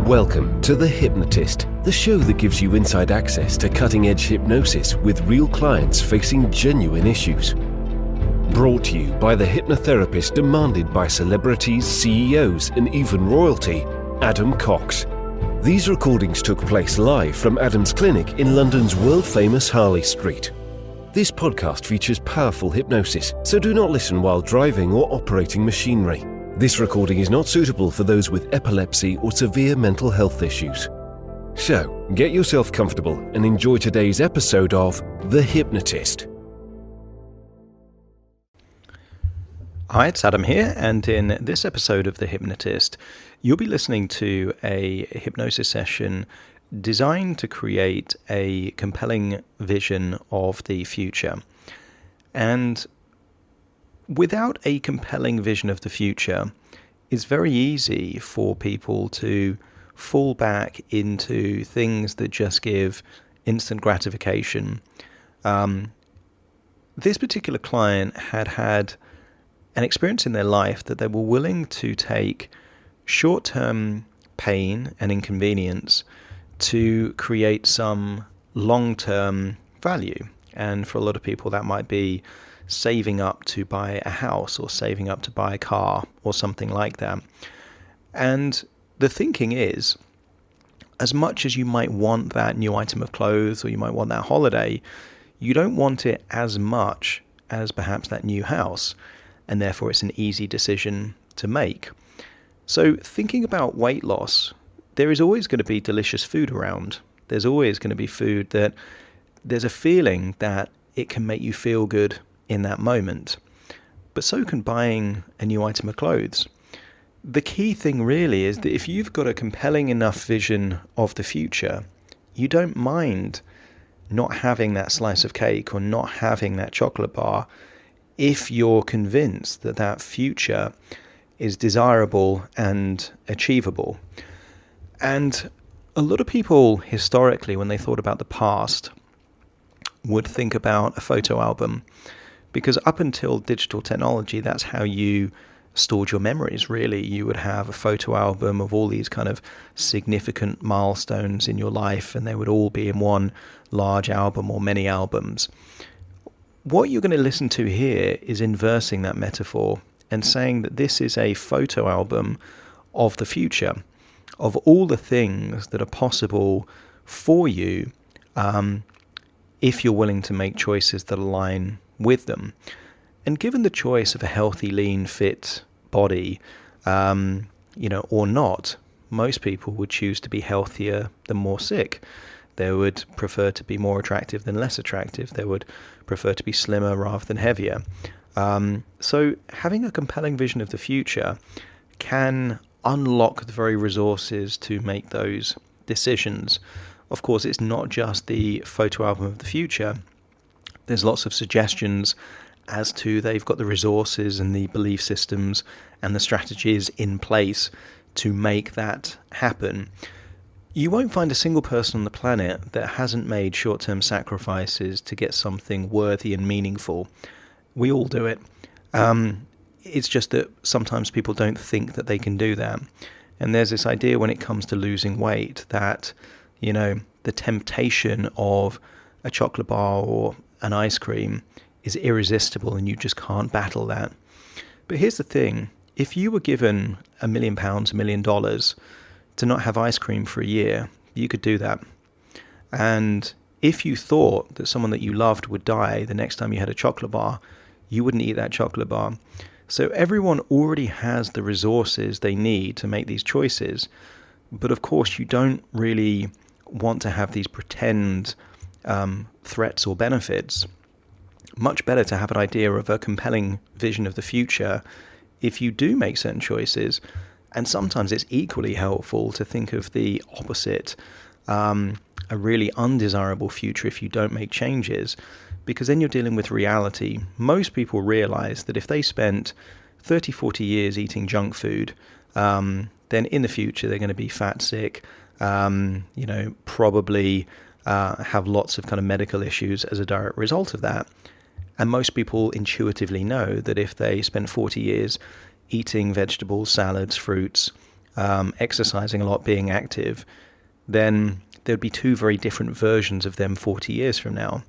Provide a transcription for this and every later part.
Welcome to The Hypnotist, the show that gives you inside access to cutting-edge hypnosis with real clients facing genuine issues. Brought to you by the hypnotherapist demanded by celebrities, CEOs, and even royalty, Adam Cox. These recordings took place live from Adam's clinic in London's world-famous Harley Street. This podcast features powerful hypnosis, so do not listen while driving or operating machinery. This recording is not suitable for those with epilepsy or severe mental health issues. So, get yourself comfortable and enjoy today's episode of The Hypnotist. Hi, it's Adam here, and in this episode of The Hypnotist, you'll be listening to a hypnosis session designed to create a compelling vision of the future. And without a compelling vision of the future, it's very easy for people to fall back into things that just give instant gratification. This particular client had an experience in their life that they were willing to take short-term pain and inconvenience to create some long-term value. And for a lot of people, that might be saving up to buy a house or saving up to buy a car or something like that. And the thinking is, as much as you might want that new item of clothes or you might want that holiday, you don't want it as much as perhaps that new house, and therefore it's an easy decision to make. So thinking about weight loss, there is always going to be delicious food around. There's always going to be food that there's a feeling that it can make you feel good in that moment. But so can buying a new item of clothes. The key thing really is that if you've got a compelling enough vision of the future, you don't mind not having that slice of cake or not having that chocolate bar if you're convinced that that future is desirable and achievable. And a lot of people historically, when they thought about the past, would think about a photo album, because up until digital technology, that's how you stored your memories, really. You would have a photo album of all these kind of significant milestones in your life, and they would all be in one large album or many albums. What you're going to listen to here is inversing that metaphor and saying that this is a photo album of the future, of all the things that are possible for you if you're willing to make choices that align with them. And given the choice of a healthy, lean, fit body, or not, most people would choose to be healthier than more sick. They would prefer to be more attractive than less attractive. They would prefer to be slimmer rather than heavier. So having a compelling vision of the future can unlock the very resources to make those decisions. Of course, it's not just the photo album of the future. There's lots of suggestions as to they've got the resources and the belief systems and the strategies in place to make that happen. You won't find a single person on the planet that hasn't made short-term sacrifices to get something worthy and meaningful. We all do it. It's just that sometimes people don't think that they can do that. And there's this idea when it comes to losing weight that, the temptation of a chocolate bar or an ice cream is irresistible and you just can't battle that. But here's the thing. If you were given £1 million, $1 million to not have ice cream for a year, you could do that. And if you thought that someone that you loved would die the next time you had a chocolate bar, you wouldn't eat that chocolate bar. So everyone already has the resources they need to make these choices. But of course, you don't really want to have these pretend threats or benefits. Much better to have an idea of a compelling vision of the future if you do make certain choices. And sometimes it's equally helpful to think of the opposite, a really undesirable future if you don't make changes, because then you're dealing with reality. Most people realize that if they spent 30, 40 years eating junk food, then in the future they're going to be fat, sick, probably have lots of kind of medical issues as a direct result of that. And most people intuitively know that if they spend 40 years eating vegetables, salads, fruits, exercising a lot, being active, then there'd be two very different versions of them 40 years from now.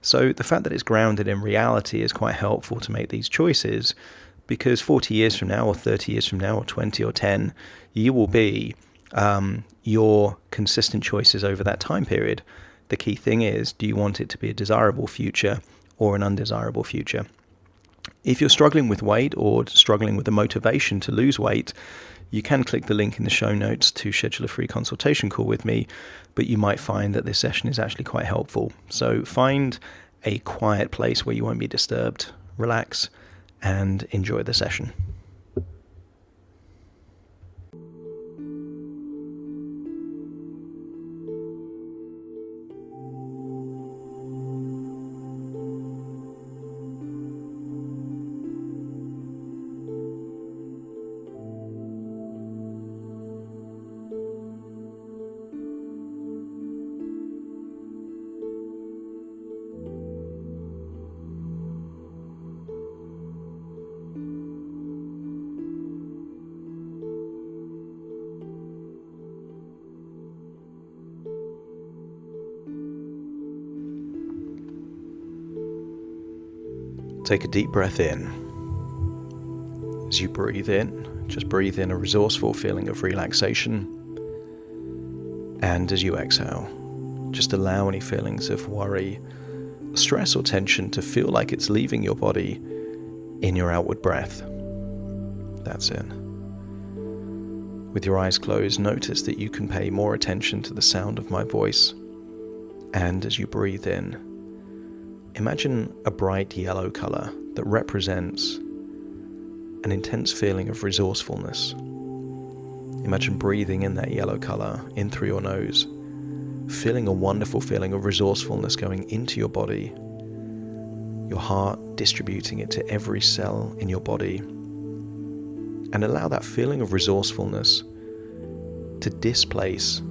So the fact that it's grounded in reality is quite helpful to make these choices, because 40 years from now, or 30 years from now, or 20 or 10, you will be your consistent choices over that time period. The key thing is, do you want it to be a desirable future or an undesirable future? If you're struggling with weight or struggling with the motivation to lose weight, you can click the link in the show notes to schedule a free consultation call with me, but you might find that this session is actually quite helpful. So find a quiet place where you won't be disturbed, relax, and enjoy the session. Take a deep breath in. As you breathe in, just breathe in a resourceful feeling of relaxation. And as you exhale, just allow any feelings of worry, stress or tension to feel like it's leaving your body in your outward breath. That's it. With your eyes closed, notice that you can pay more attention to the sound of my voice. And as you breathe in, imagine a bright yellow color that represents an intense feeling of resourcefulness. Imagine breathing in that yellow color in through your nose, feeling a wonderful feeling of resourcefulness going into your body, your heart distributing it to every cell in your body, and allow that feeling of resourcefulness to displace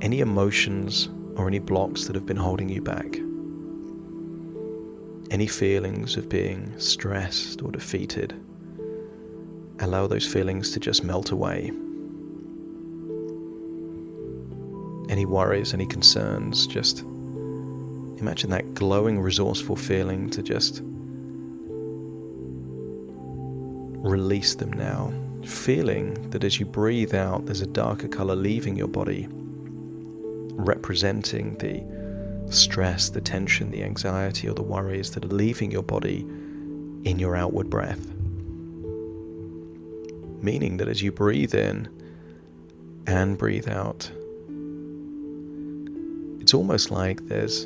any emotions or any blocks that have been holding you back. Any feelings of being stressed or defeated, allow those feelings to just melt away. Any worries, any concerns, just imagine that glowing, resourceful feeling to just release them now. Feeling that as you breathe out, there's a darker color leaving your body, representing the stress, the tension, the anxiety, or the worries that are leaving your body in your outward breath. Meaning that as you breathe in and breathe out, it's almost like there's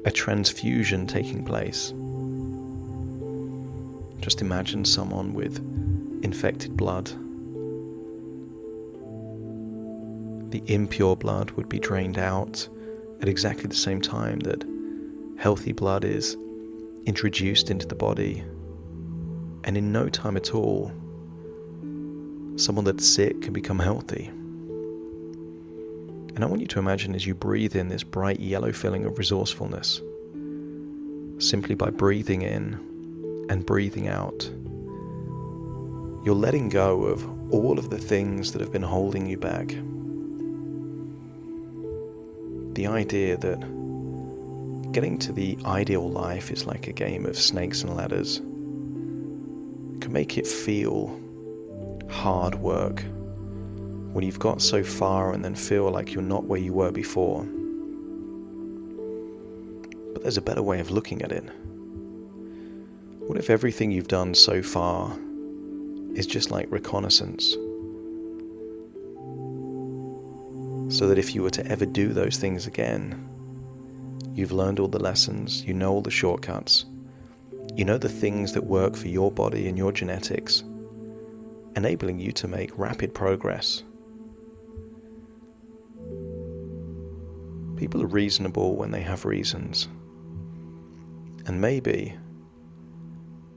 a transfusion taking place. Just imagine someone with infected blood. The impure blood would be drained out at exactly the same time that healthy blood is introduced into the body. And in no time at all, someone that's sick can become healthy. And I want you to imagine as you breathe in this bright yellow feeling of resourcefulness, simply by breathing in and breathing out, you're letting go of all of the things that have been holding you back. The idea that getting to the ideal life is like a game of snakes and ladders can make it feel hard work when you've got so far and then feel like you're not where you were before. But there's a better way of looking at it. What if everything you've done so far is just like reconnaissance? So that if you were to ever do those things again, you've learned all the lessons, you know all the shortcuts, you know the things that work for your body and your genetics, enabling you to make rapid progress. People are reasonable when they have reasons. And maybe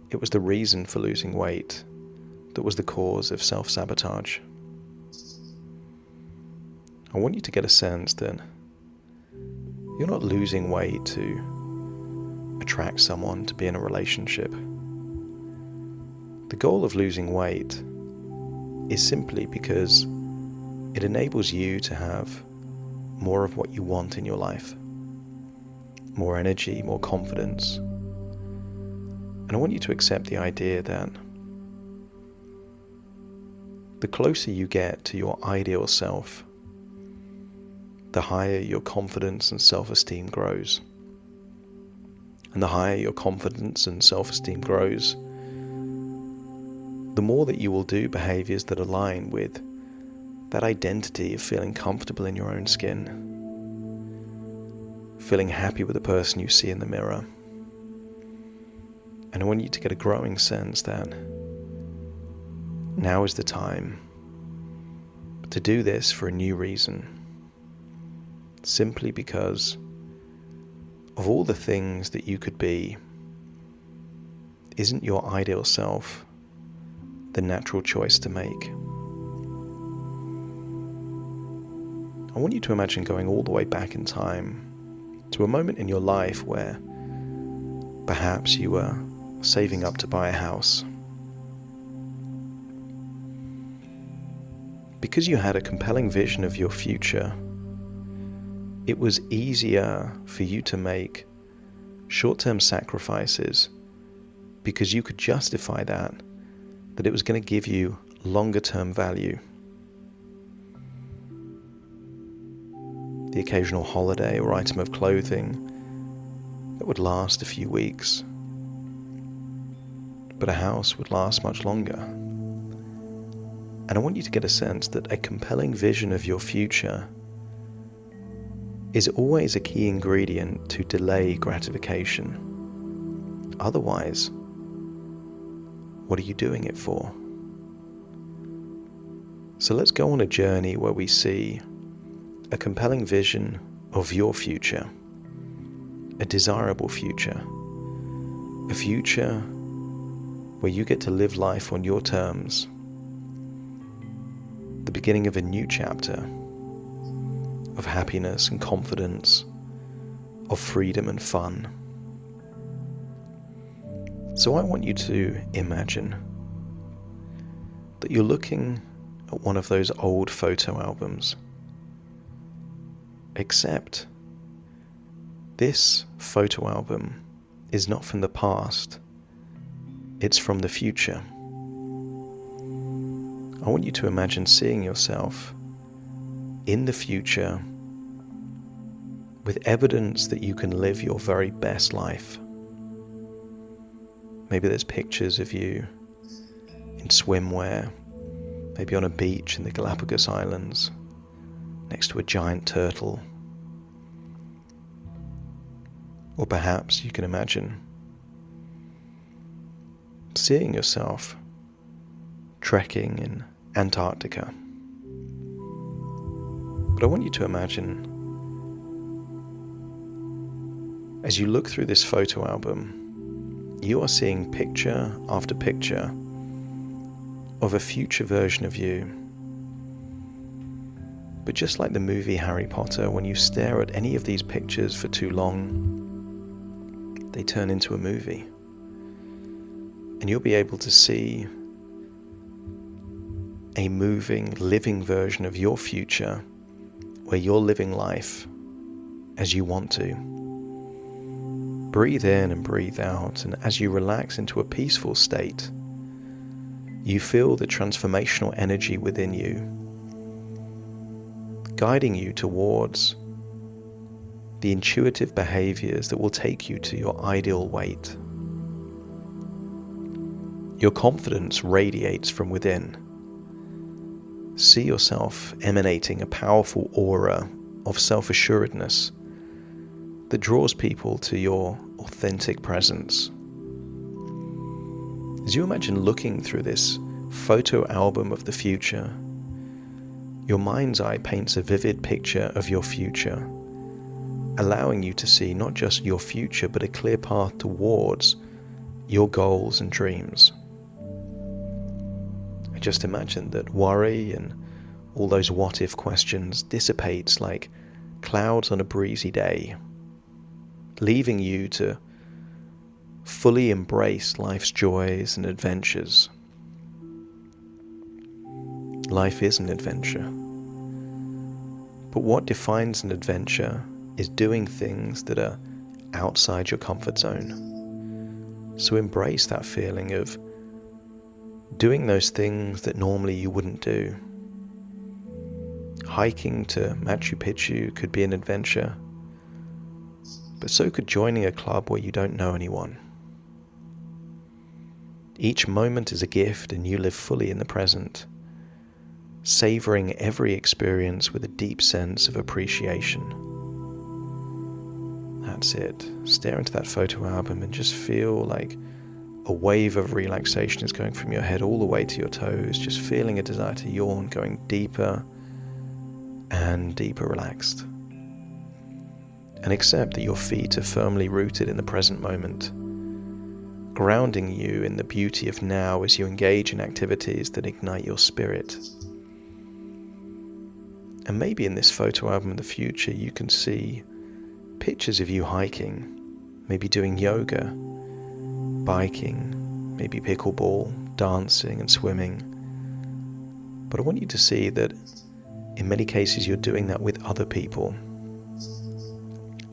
it was the reason for losing weight that was the cause of self-sabotage. I want you to get a sense that you're not losing weight to attract someone to be in a relationship. The goal of losing weight is simply because it enables you to have more of what you want in your life. More energy, more confidence. And I want you to accept the idea that the closer you get to your ideal self, the higher your confidence and self-esteem grows. And the higher your confidence and self-esteem grows, the more that you will do behaviors that align with that identity of feeling comfortable in your own skin, feeling happy with the person you see in the mirror. And I want you to get a growing sense that now is the time to do this for a new reason, simply because of all the things that you could be, isn't your ideal self the natural choice to make? I want you to imagine going all the way back in time to a moment in your life where perhaps you were saving up to buy a house. Because you had a compelling vision of your future, it was easier for you to make short-term sacrifices because you could justify that it was going to give you longer-term value. The occasional holiday or item of clothing that would last a few weeks, but a house would last much longer. And I want you to get a sense that a compelling vision of your future is always a key ingredient to delay gratification. Otherwise, what are you doing it for? So let's go on a journey where we see a compelling vision of your future, a desirable future, a future where you get to live life on your terms, the beginning of a new chapter of happiness and confidence, of freedom and fun. So I want you to imagine that you're looking at one of those old photo albums, except this photo album is not from the past, it's from the future. I want you to imagine seeing yourself in the future with evidence that you can live your very best life. Maybe there's pictures of you in swimwear, maybe on a beach in the Galapagos Islands, next to a giant turtle. Or perhaps you can imagine seeing yourself trekking in Antarctica. But I want you to imagine, as you look through this photo album, you are seeing picture after picture of a future version of you. But just like the movie Harry Potter, when you stare at any of these pictures for too long, they turn into a movie. And you'll be able to see a moving, living version of your future where you're living life as you want to. Breathe in and breathe out, and as you relax into a peaceful state, you feel the transformational energy within you, guiding you towards the intuitive behaviors that will take you to your ideal weight. Your confidence radiates from within. See yourself emanating a powerful aura of self-assuredness that draws people to your authentic presence. As you imagine looking through this photo album of the future, your mind's eye paints a vivid picture of your future, allowing you to see not just your future, but a clear path towards your goals and dreams. I just imagine that worry and all those what-if questions dissipates like clouds on a breezy day, leaving you to fully embrace life's joys and adventures. Life is an adventure. But what defines an adventure is doing things that are outside your comfort zone. So embrace that feeling of doing those things that normally you wouldn't do. Hiking to Machu Picchu could be an adventure, but so could joining a club where you don't know anyone. Each moment is a gift, and you live fully in the present, savoring every experience with a deep sense of appreciation. That's it. Stare into that photo album and just feel like a wave of relaxation is going from your head all the way to your toes, just feeling a desire to yawn, going deeper and deeper relaxed. And accept that your feet are firmly rooted in the present moment, grounding you in the beauty of now as you engage in activities that ignite your spirit. And maybe in this photo album in the future you can see pictures of you hiking, maybe doing yoga, biking, maybe pickleball, dancing and swimming. But I want you to see that in many cases you're doing that with other people.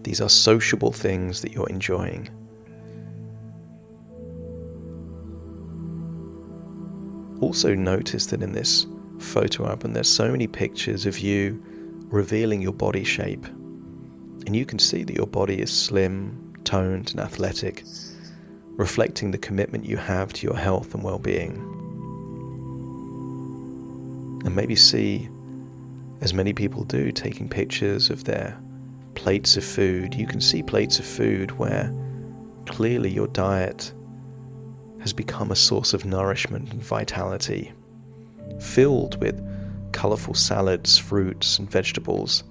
These are sociable things that you're enjoying. Also notice that in this photo album there's so many pictures of you revealing your body shape. And you can see that your body is slim, toned and athletic, reflecting the commitment you have to your health and well-being. And maybe see, as many people do, taking pictures of their plates of food. You can see plates of food where clearly your diet has become a source of nourishment and vitality, filled with colourful salads, fruits and vegetables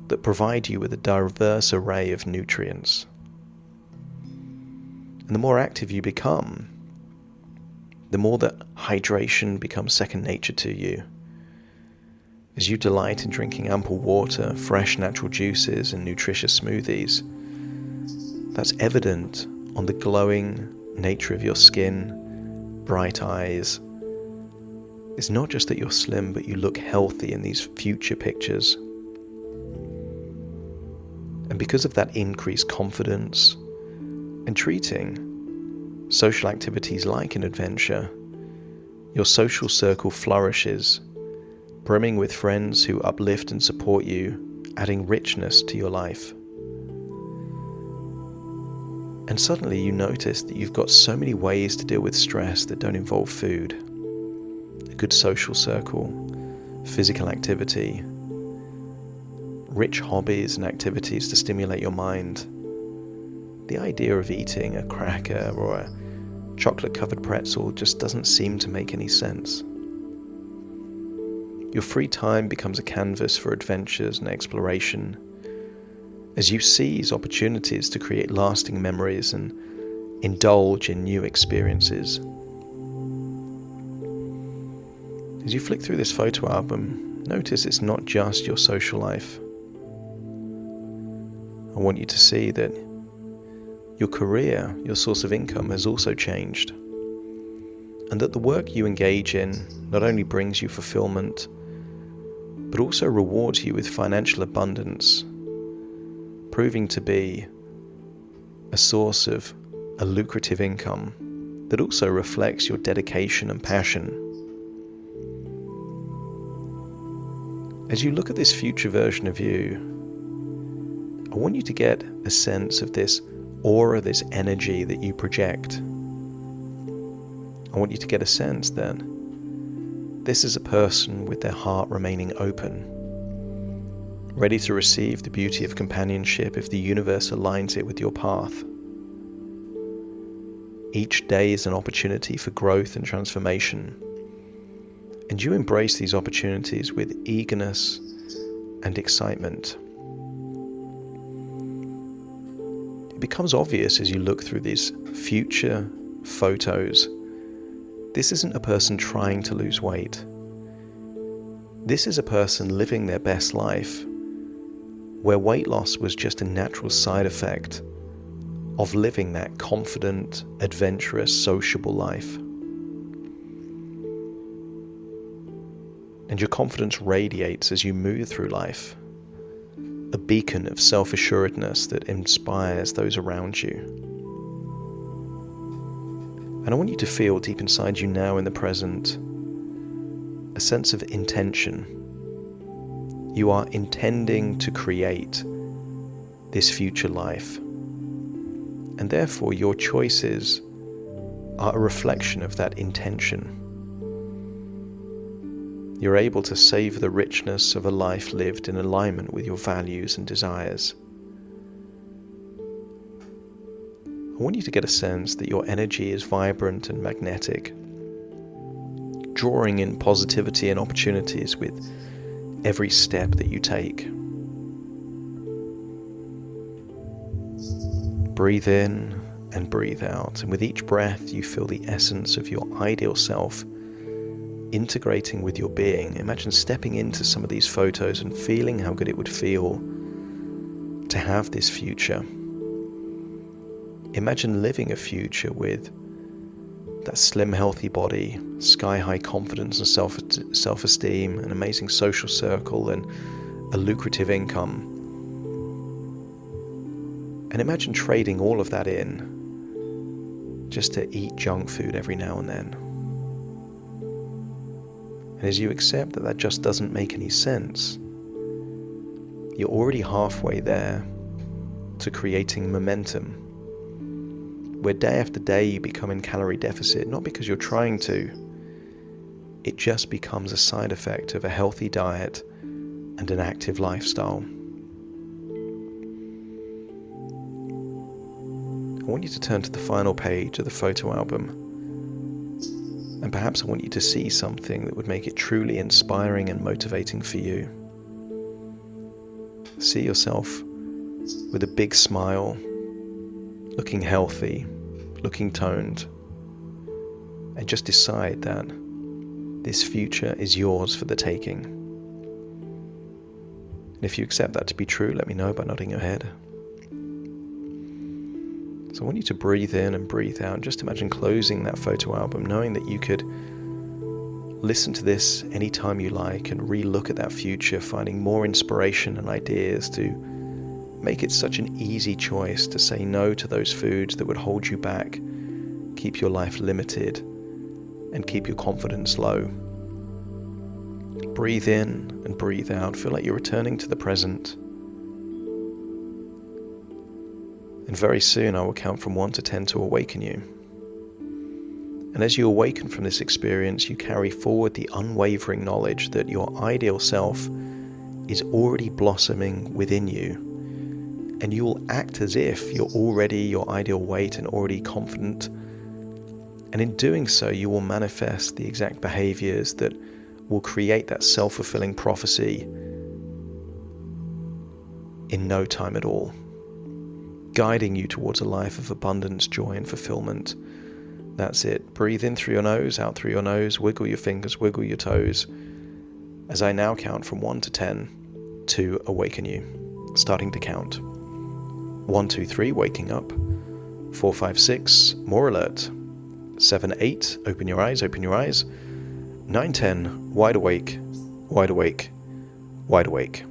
that provide you with a diverse array of nutrients. And the more active you become, the more that hydration becomes second nature to you. As you delight in drinking ample water, fresh natural juices and nutritious smoothies, that's evident on the glowing nature of your skin, bright eyes. It's not just that you're slim, but you look healthy in these future pictures. And because of that increased confidence and treating social activities like an adventure, your social circle flourishes, brimming with friends who uplift and support you, adding richness to your life. And suddenly you notice that you've got so many ways to deal with stress that don't involve food. A good social circle, physical activity, rich hobbies and activities to stimulate your mind. The idea of eating a cracker or a chocolate-covered pretzel just doesn't seem to make any sense. Your free time becomes a canvas for adventures and exploration, as you seize opportunities to create lasting memories and indulge in new experiences. As you flick through this photo album, notice it's not just your social life. I want you to see that your career, your source of income, has also changed, and that the work you engage in not only brings you fulfillment, but also rewards you with financial abundance, proving to be a source of a lucrative income that also reflects your dedication and passion. As you look at this future version of you, I want you to get a sense of this aura, this energy that you project. I want you to get a sense that this is a person with their heart remaining open, ready to receive the beauty of companionship if the universe aligns it with your path. Each day is an opportunity for growth and transformation, and you embrace these opportunities with eagerness and excitement. It becomes obvious as you look through these future photos, this isn't a person trying to lose weight. This is a person living their best life, where weight loss was just a natural side effect of living that confident, adventurous, sociable life. And your confidence radiates as you move through life, a beacon of self-assuredness that inspires those around you. And I want you to feel deep inside you now in the present a sense of intention. You are intending to create this future life, and therefore your choices are a reflection of that intention. You're able to savor the richness of a life lived in alignment with your values and desires. I want you to get a sense that your energy is vibrant and magnetic, drawing in positivity and opportunities with every step that you take. Breathe in and breathe out, and with each breath you feel the essence of your ideal self integrating with your being. Imagine stepping into some of these photos and feeling how good it would feel to have this future. Imagine living a future with that slim, healthy body, sky-high confidence and self-esteem, an amazing social circle, and a lucrative income. And imagine trading all of that in just to eat junk food every now and then. And as you accept that that just doesn't make any sense, you're already halfway there to creating momentum, where day after day you become in calorie deficit, not because you're trying to. It just becomes a side effect of a healthy diet and an active lifestyle. I want you to turn to the final page of the photo album, and perhaps I want you to see something that would make it truly inspiring and motivating for you. See yourself with a big smile, looking healthy, looking toned, and just decide that this future is yours for the taking. And if you accept that to be true, let me know by nodding your head. So I want you to breathe in and breathe out. Just imagine closing that photo album, knowing that you could listen to this anytime you like and re-look at that future, finding more inspiration and ideas to make it such an easy choice to say no to those foods that would hold you back, keep your life limited, and keep your confidence low. Breathe in and breathe out. Feel like you're returning to the present. And very soon I will count from 1 to 10 to awaken you. And as you awaken from this experience, you carry forward the unwavering knowledge that your ideal self is already blossoming within you. And you will act as if you're already your ideal weight and already confident. And in doing so, you will manifest the exact behaviors that will create that self-fulfilling prophecy in no time at all, guiding you towards a life of abundance, joy, and fulfillment. That's it. Breathe in through your nose, out through your nose, wiggle your fingers, wiggle your toes, as I now count from 1 to 10 to awaken you. Starting to count. 1, 2, 3, waking up. 4, 5, 6, more alert. 7, 8, open your eyes, open your eyes. 9, 10, wide awake, wide awake, wide awake.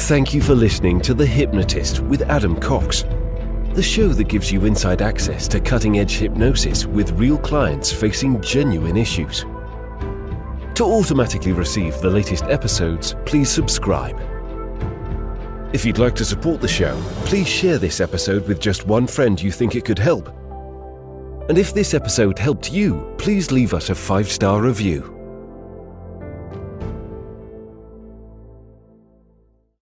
Thank you for listening to The Hypnotist with Adam Cox, the show that gives you inside access to cutting-edge hypnosis with real clients facing genuine issues. To automatically receive the latest episodes, please subscribe. If you'd like to support the show, please share this episode with just one friend you think it could help. And if this episode helped you, please leave us a 5-star review.